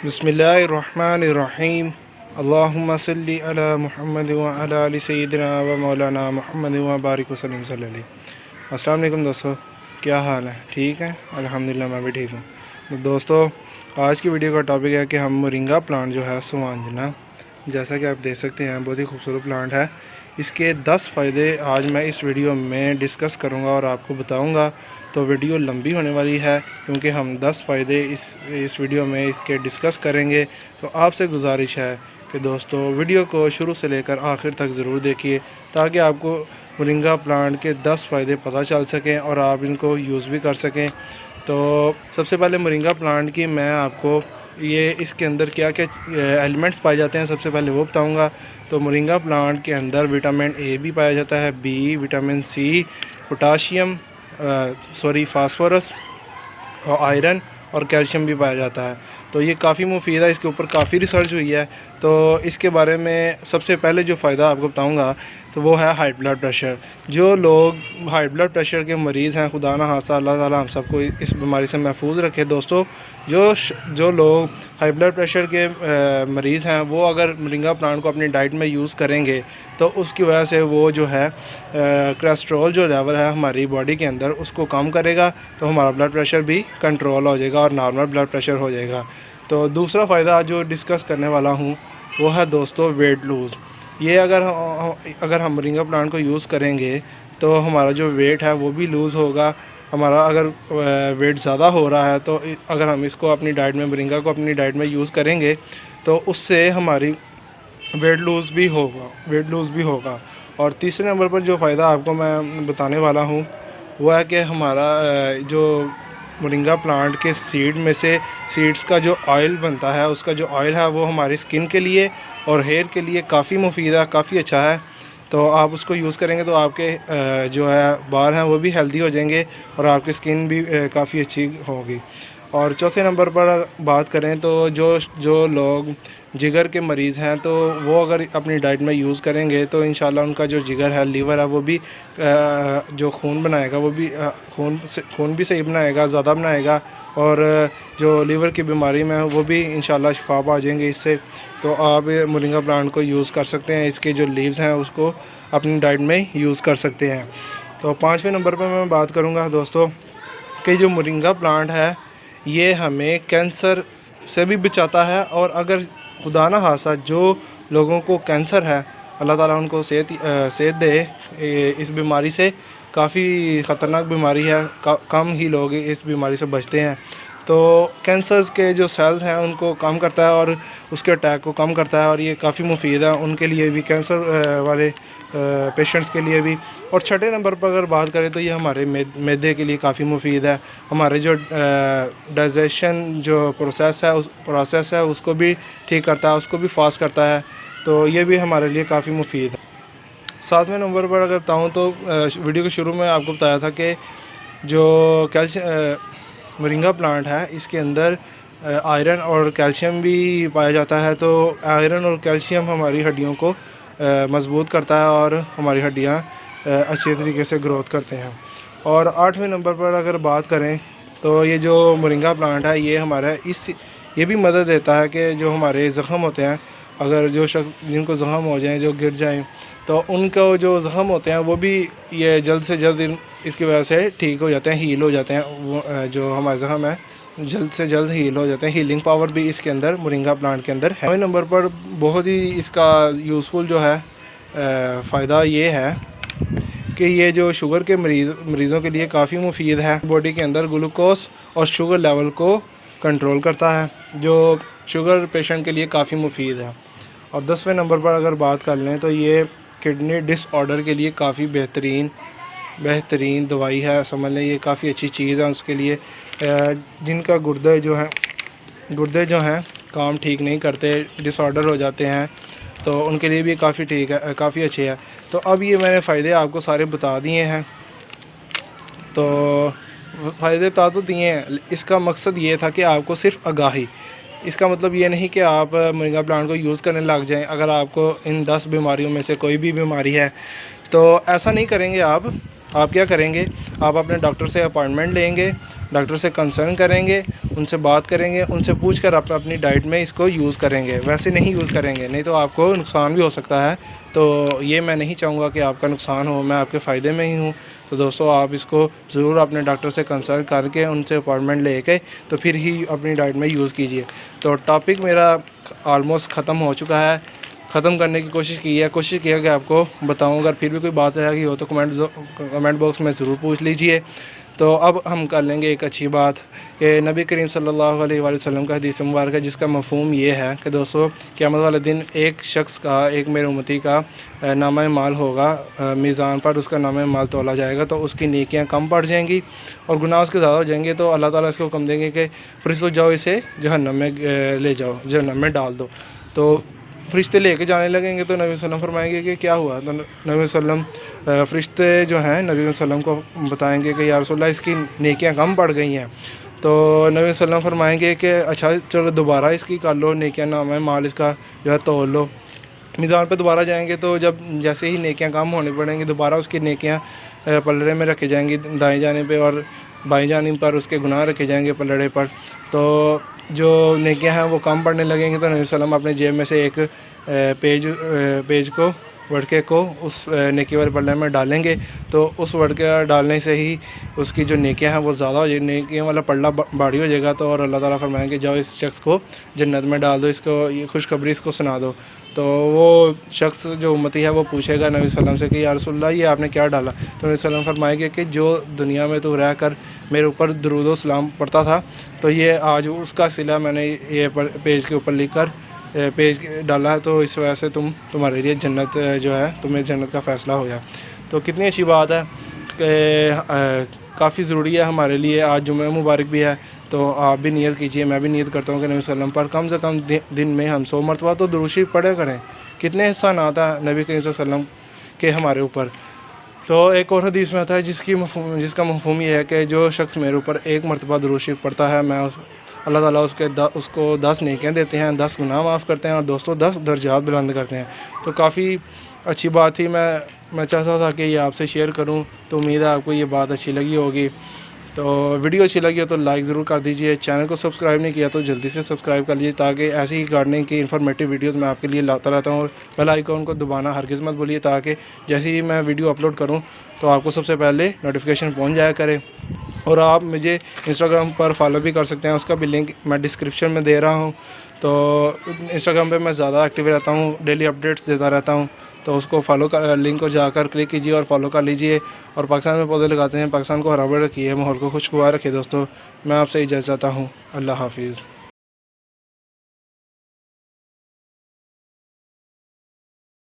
بسم اللہ الرحمن الرحیم اللہم صلی علی محمد وعلی آل سیدنا و مولانا محمد و بارک وسلم صلی اللہ علیہ۔ السلام علیکم دوستو، کیا حال ہے؟ ٹھیک ہے؟ الحمدللہ میں بھی ٹھیک ہوں۔ دوستو، آج کی ویڈیو کا ٹاپک ہے کہ ہم مورنگا پلانٹ جو ہے سوانجنا، جیسا کہ آپ دیکھ سکتے ہیں بہت ہی خوبصورت پلانٹ ہے۔ اس کے 10 فائدے آج میں اس ویڈیو میں ڈسکس کروں گا اور آپ کو بتاؤں گا، تو ویڈیو لمبی ہونے والی ہے کیونکہ ہم 10 فائدے اس ویڈیو میں اس کے ڈسکس کریں گے۔ تو آپ سے گزارش ہے کہ دوستو ویڈیو کو شروع سے لے کر آخر تک ضرور دیکھیے تاکہ آپ کو مورنگا پلانٹ کے 10 فائدے پتہ چل سکیں اور آپ ان کو یوز بھی کر سکیں۔ تو سب سے پہلے مورنگا پلانٹ کی میں آپ کو اس کے اندر کیا کیا ایلیمنٹس پائے جاتے ہیں سب سے پہلے وہ بتاؤں گا۔ تو مورنگا پلانٹ کے اندر وٹامن اے بھی پایا جاتا ہے، B, vitamin C, potassium, phosphorus, iron اور کیلشیم بھی پایا جاتا ہے۔ تو یہ کافی مفید ہے، اس کے اوپر کافی ریسرچ ہوئی ہے۔ تو اس کے بارے میں سب سے پہلے جو فائدہ آپ کو بتاؤں گا تو وہ ہے ہائی بلڈ پریشر۔ جو لوگ ہائی بلڈ پریشر کے مریض ہیں، خدا نہ خواستہ اللہ تعالیٰ ہم سب کو اس بیماری سے محفوظ رکھے۔ دوستو، جو لوگ ہائی بلڈ پریشر کے مریض ہیں وہ اگر مورنگا پلانٹ کو اپنی ڈائٹ میں یوز کریں گے تو اس کی وجہ سے وہ جو ہے کولیسٹرول جو لیول ہے ہماری باڈی کے اندر اس کو کم کرے گا، تو ہمارا بلڈ پریشر بھی کنٹرول ہو جائے گا اور نارمل بلڈ پریشر ہو جائے گا۔ تو دوسرا فائدہ جو ڈسکس کرنے والا ہوں وہ ہے دوستو ویٹ لوز۔ یہ اگر ہم مورنگا پلانٹ کو یوز کریں گے تو ہمارا جو ویٹ ہے وہ بھی لوز ہوگا۔ ہمارا اگر ویٹ زیادہ ہو رہا ہے تو اگر ہم اس کو اپنی ڈائٹ میں مورنگا کو اپنی ڈائٹ میں یوز کریں گے تو اس سے ہماری ویٹ لوز بھی ہوگا۔ اور تیسرے نمبر پر جو فائدہ آپ کو میں بتانے والا ہوں وہ ہے کہ ہمارا جو مورنگا پلانٹ کے سیڈ میں سے سیڈز کا جو آئل بنتا ہے، اس کا جو آئل ہے وہ ہماری اسکن کے لیے اور ہیئر کے لیے کافی مفید ہے، کافی اچھا ہے۔ تو آپ اس کو یوز کریں گے تو آپ کے جو ہے بال ہیں وہ بھی ہیلدی ہو جائیں گے اور آپ کی اسکن بھی کافی اچھی ہوگی۔ اور چوتھے نمبر پر بات کریں تو جو لوگ جگر کے مریض ہیں تو وہ اگر اپنی ڈائٹ میں یوز کریں گے تو انشاءاللہ ان کا جو جگر ہے، لیور ہے، وہ بھی جو خون بنائے گا وہ بھی خون بھی صحیح بنائے گا، زیادہ بنائے گا، اور جو لیور کی بیماری میں وہ بھی انشاءاللہ شفا پا جائیں گے اس سے۔ تو آپ مورنگا پلانٹ کو یوز کر سکتے ہیں، اس کے جو لیوز ہیں اس کو اپنی ڈائٹ میں یوز کر سکتے ہیں۔ تو 5ویں نمبر پہ میں بات کروں گا دوستو کہ جو مورنگا پلانٹ ہے یہ ہمیں کینسر سے بھی بچاتا ہے، اور اگر خدا نہ خواستہ جو لوگوں کو کینسر ہے اللہ تعالیٰ ان کو صحت دے، اس بیماری سے کافی خطرناک بیماری ہے، کم ہی لوگ اس بیماری سے بچتے ہیں۔ تو کینسرز کے جو سیلز ہیں ان کو کم کرتا ہے اور اس کے اٹیک کو کم کرتا ہے، اور یہ کافی مفید ہے ان کے لیے بھی، کینسر والے پیشنٹس کے لیے بھی۔ اور 6 نمبر پر اگر بات کریں تو یہ ہمارے معدے کے لیے کافی مفید ہے، ہمارے جو ڈائجیشن جو پروسیس ہے اس کو بھی ٹھیک کرتا ہے، اس کو بھی فاسٹ کرتا ہے، تو یہ بھی ہمارے لیے کافی مفید ہے۔ 7ویں نمبر پر اگر بتاؤں تو ویڈیو کے شروع میں آپ کو بتایا تھا کہ جو مورنگا پلانٹ ہے اس کے اندر آئرن اور کیلشیم بھی پایا جاتا ہے۔ تو آئرن اور کیلشیم ہماری ہڈیوں کو مضبوط کرتا ہے اور ہماری ہڈیاں اچھے طریقے سے گروتھ کرتے ہیں۔ اور 8ویں نمبر پر اگر بات کریں تو یہ جو مورنگا پلانٹ ہے یہ بھی مدد دیتا ہے کہ جو ہمارے زخم ہوتے ہیں، اگر جو شخص جن کو زخم ہو جائیں، جو گر جائیں، تو ان کو جو زخم ہوتے ہیں وہ بھی یہ جلد سے جلد اس کی وجہ سے ٹھیک ہو جاتے ہیں، ہیل ہو جاتے ہیں، جو ہمارے زخم ہیں جلد سے جلد ہیل ہو جاتے ہیں۔ ہیلنگ پاور بھی اس کے اندر مورنگا پلانٹ کے اندر ہے۔ 9ویں نمبر پر بہت ہی اس کا یوزفل جو ہے فائدہ یہ ہے کہ یہ جو شوگر کے مریضوں کے لیے کافی مفید ہے، باڈی کے اندر گلوکوز اور شوگر لیول کو کنٹرول کرتا ہے، جو شوگر پیشنٹ کے لیے کافی مفید ہے۔ اور 10ویں نمبر پر اگر بات کر لیں تو یہ کڈنی ڈس آرڈر کے لیے کافی بہترین دوائی ہے، سمجھ لیں یہ کافی اچھی چیز ہے اس کے لیے، جن کا گردے جو ہیں کام ٹھیک نہیں کرتے، ڈس آرڈر ہو جاتے ہیں، تو ان کے لیے بھی کافی اچھے ہے۔ تو اب یہ میں نے فائدے آپ کو سارے بتا دیے ہیں، تو فائدے بتا تو دیے ہیں، اس کا مقصد یہ تھا کہ آپ کو صرف آگاہی، اس کا مطلب یہ نہیں کہ آپ مورنگا پلانٹ کو یوز کرنے لگ جائیں اگر آپ کو ان 10 بیماریوں میں سے کوئی بھی بیماری ہے، تو ایسا نہیں کریں گے آپ آپ کیا کریں گے، آپ اپنے ڈاکٹر سے اپائنٹمنٹ لیں گے، ڈاکٹر سے کنسرن کریں گے، ان سے بات کریں گے، ان سے پوچھ کر آپ اپنی ڈائٹ میں اس کو یوز کریں گے، ویسے نہیں یوز کریں گے، نہیں تو آپ کو نقصان بھی ہو سکتا ہے۔ تو یہ میں نہیں چاہوں گا کہ آپ کا نقصان ہو، میں آپ کے فائدے میں ہی ہوں۔ تو دوستو آپ اس کو ضرور اپنے ڈاکٹر سے کنسرن کر کے ان سے اپائنٹمنٹ لے کے تو پھر ہی اپنی ڈائٹ میں یوز کیجیے۔ تو ٹاپک میرا آلموسٹ ختم ہو چکا ہے، ختم کرنے کی کوشش کیا کہ آپ کو بتاؤں، اگر پھر بھی کوئی بات رہ گئی ہو تو کمنٹ باکس میں ضرور پوچھ لیجئے۔ تو اب ہم کر لیں گے ایک اچھی بات کہ نبی کریم صلی اللہ علیہ وآلہ وسلم کا حدیث مبارک ہے، جس کا مفہوم یہ ہے کہ دوستو قیامت والے دن ایک شخص کا، ایک میرے امتی کا نامہ مال ہوگا، میزان پر اس کا نامہ مال تولا جائے گا، تو اس کی نیکیاں کم پڑ جائیں گی اور گناہ اس کے زیادہ ہو جائیں گے۔ تو اللہ تعالیٰ اس کو حکم دیں گے کہ فرشتوں جاؤ اسے جہنم میں لے جاؤ، جہنم میں ڈال دو۔ تو فرشتے لے کے جانے لگیں گے تو نبی صلی اللہ علیہ وسلم فرمائیں گے کہ کیا ہوا؟ تو نبی صلی اللہ علیہ وسلم فرشتے جو ہیں نبی صلی اللہ علیہ وسلم کو بتائیں گے کہ یا رسول اللہ اس کی نیکیاں کم پڑ گئی ہیں۔ تو نبی صلی اللہ علیہ وسلم فرمائیں گے کہ اچھا چلو دوبارہ اس کی کر لو، نیکیاں نامہ مال اس کا جو ہے تول لو۔ میزان پہ دوبارہ جائیں گے تو جب جیسے ہی نیکیاں کم ہونے پڑیں گی، دوبارہ اس کی نیکیاں پلڑے میں رکھے جائیں گی دائیں جانب پہ، اور بائیں جانب پر اس کے گناہ رکھے جائیں گے پلڑے پر۔ تو جو نیکیاں ہیں وہ کم پڑنے لگیں گے تو نبی صلی اللہ علیہ وسلم اپنے جیب میں سے ایک پیج کو وڑکے کو اس نیکی والے پلڑے میں ڈالیں گے، تو اس وڑکے ڈالنے سے ہی اس کی جو نیکیاں ہیں وہ زیادہ ہو جائیں گی، نیکیاں والا پلڑا بھاری ہو جائے گا۔ تو اور اللہ تعالیٰ فرمائیں گے جاؤ اس شخص کو جنت میں ڈال دو، اس کو یہ خوشخبری اس کو سنا دو۔ تو وہ شخص جو امتی ہے وہ پوچھے گا نبی صلی اللہ علیہ وسلم سے کہ یا رسول اللہ یہ آپ نے کیا ڈالا؟ تو نبی صلی اللہ علیہ وسلم فرمائیں گے کہ جو دنیا میں تو رہ کر میرے اوپر درود و سلام پڑھتا تھا، تو یہ آج اس کا صلہ میں نے یہ پیج کے اوپر لکھ کر پیج ڈالا ہے، تو اس وجہ سے تمہارے لیے جنت جو ہے تمہیں جنت کا فیصلہ ہو گیا۔ تو کتنی اچھی بات ہے کہ کافی ضروری ہے ہمارے لیے۔ آج جمعہ مبارک بھی ہے، تو آپ بھی نیت کیجئے، میں بھی نیت کرتا ہوں کہ نبی صلی اللہ علیہ وسلم پر کم سے کم دن میں ہم 100 مرتبہ تو درود شریف پڑھا کریں۔ کتنے احسانات ہیں نبی کریم صلی اللہ علیہ وسلم کے ہمارے اوپر۔ تو ایک اور حدیث میں آتا ہے جس کا مفہوم یہ ہے کہ جو شخص میرے اوپر ایک مرتبہ درود شریف پڑھتا ہے، میں اللہ تعالیٰ اس کو 10 نیکیاں دیتے ہیں، 10 گناہ معاف کرتے ہیں، اور دوستوں 10 درجات بلند کرتے ہیں۔ تو کافی اچھی بات تھی، میں چاہتا تھا کہ یہ آپ سے شیئر کروں، تو امید ہے آپ کو یہ بات اچھی لگی ہوگی۔ تو ویڈیو اچھی لگی ہو تو لائک ضرور کر دیجئے، چینل کو سبسکرائب نہیں کیا تو جلدی سے سبسکرائب کر لیجیے، تاکہ ایسی ہی گارڈننگ کی انفارمیٹیو ویڈیوز میں آپ کے لیے لاتا رہتا ہوں۔ اور بیل آئیکن کو دبانا ہرگز مت بھولیے، تاکہ جیسے ہی میں ویڈیو اپلوڈ کروں تو آپ کو سب سے پہلے نوٹیفیکیشن پہنچ جایا کرے۔ اور آپ مجھے انسٹاگرام پر فالو بھی کر سکتے ہیں، اس کا بھی لنک میں ڈسکرپشن میں دے رہا ہوں۔ تو انسٹاگرام پہ میں زیادہ ایکٹیو رہتا ہوں، ڈیلی اپڈیٹس دیتا رہتا ہوں، تو اس کو فالو کر لنک کو جا کر کلک کیجیے اور فالو کر لیجیے۔ اور پاکستان میں پودے لگاتے ہیں، پاکستان کو ہرا بھرا رکھیے، ماحول کو خوشگوار رکھیے۔ دوستو میں آپ سے اجازت چاہتا ہوں، اللہ حافظ۔